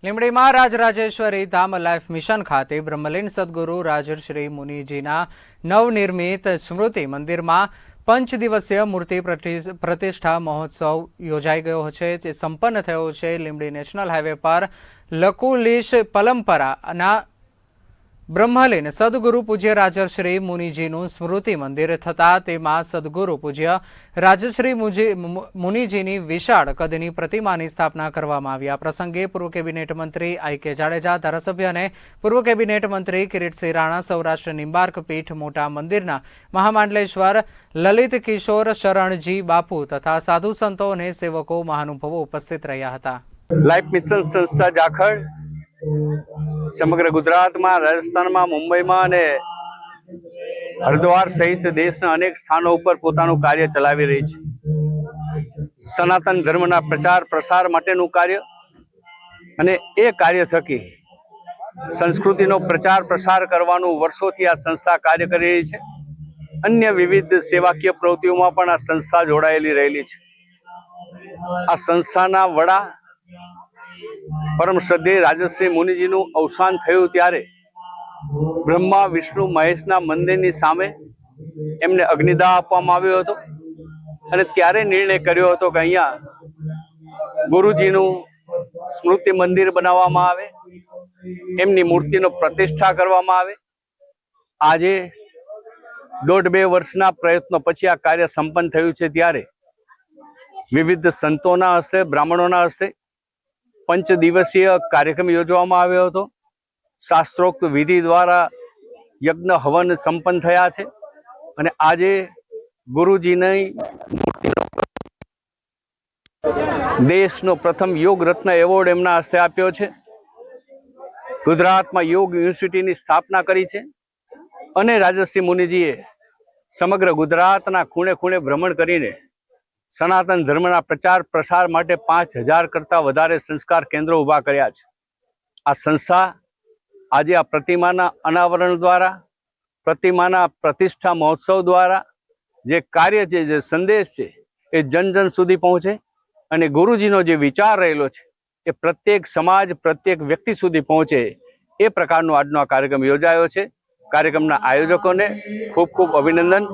લીંબડીમાં રાજરાજેશ્વરી ધામ life mission ખાતે બ્રહ્મલીન સદગુરુ રાજર્ષિ મુનિજીના નવનિર્મિત સ્મૃતિ મંદિરમાં પંચદિવસીય મૂર્તિ પ્રતિષ્ઠા મહોત્સવ યોજાઈ ગયો છે તે સંપન્ન થયો છે। લીંબડી નેશનલ હાઈવે પર લકુલીશ પલંપરાના બ્રહ્મલીન સદગુરુ પૂજ્ય રાજર્ષિ મુનિજીનું સ્મૃતિ મંદિર થતાં તેમાં સદગુરુ પૂજ્ય રાજર્ષિ મુનિજીની વિશાળ કદની પ્રતિમાની સ્થાપના કરવામાં આવી। આ પ્રસંગે પૂર્વ કેબિનેટ મંત્રી આઈ.કે. જાડેજા, ધારાસભ્ય અને પૂર્વ કેબિનેટ મંત્રી કિરીટસિંહ રાણા, સૌરાષ્ટ્ર નિંબાર્ક પીઠ મોટા મંદિરના મહામાંડલેશ્વર લલિત કિશોર શરણજી બાપુ તથા સાધુ સંતો અને સેવકો મહાનુભાવો ઉપસ્થિત રહ્યા હતા। લાઈફ મિશન સંસ્થા જાખડ સમગ્ર ગુજરાતમાં, રાજસ્થાનમાં, મુંબઈમાં અને હરિદ્વાર સહિત દેશના અનેક સ્થાનો ઉપર પોતાનું કાર્ય ચલાવી રહી છે। સનાતન ધર્મના પ્રચાર પ્રસાર માટેનું કાર્ય અને એ કાર્ય થકી સંસ્કૃતિનો પ્રચાર પ્રસાર કરવાનું વર્ષોથી આ સંસ્થા કાર્ય કરી રહી છે। અન્ય વિવિધ સેવાકીય પ્રવૃત્તિઓમાં પણ આ સંસ્થા જોડાયેલી રહેલી છે। આ સંસ્થાના વડા પરમ શ્રદ્ધેય રાજર્ષિ મુનિજીનું અવસાન થયું ત્યારે બ્રહ્મા, વિષ્ણુ, મહેશના મંદિરની સામે એમને અગ્નિદાહ આપવામાં આવ્યો હતો અને ત્યારે નિર્ણય કર્યો હતો કે અહીંયા ગુરુજીનું સ્મૃતિ મંદિર બનાવવામાં આવે, એમની મૂર્તિનો પ્રતિષ્ઠા કરવામાં આવે। આજે 1.5-2 વર્ષના પ્રયત્નો પછી આ કાર્ય સંપન્ન થયું છે ત્યારે વિવિધ સંતોના હસ્તે, બ્રાહ્મણોના હસ્તે પંચદિવસીય કાર્યક્રમ યોજવામાં આવ્યો હતો। શાસ્ત્રોક્ત વિધિ દ્વારા યજ્ઞ હવન સંપન્ન થયા છે અને આજે ગુરુજીની મૂર્તિનો દેશનો પ્રથમ યોગ રત્ન એવોર્ડ એમના હસ્તે આપ્યો છે। ગુજરાતમાં યોગ યુનિવર્સિટીની સ્થાપના કરી છે અને રાજર્ષિ મુનિજીએ સમગ્ર ગુજરાતના ખૂણે ખૂણે ભ્રમણ કરીને સનાતન ધર્મના પ્રચાર પ્રસાર માટે 5000 કરતાં વધારે સંસ્કાર કેન્દ્રો ઊભા કર્યા છે। આ સંસ્થા આજે આ પ્રતિમાના અનાવરણ દ્વારા, પ્રતિમાના પ્રતિષ્ઠા મહોત્સવ દ્વારા જે કાર્ય છે, જે સંદેશ છે એ જન જન સુધી પહોંચે અને ગુરુજીનો જે વિચાર રહેલો છે એ પ્રત્યેક સમાજ, પ્રત્યેક વ્યક્તિ સુધી પહોંચે એ પ્રકારનો આજનો આ કાર્યક્રમ યોજાયો છે। કાર્યક્રમના આયોજકોને ખૂબ ખૂબ અભિનંદન।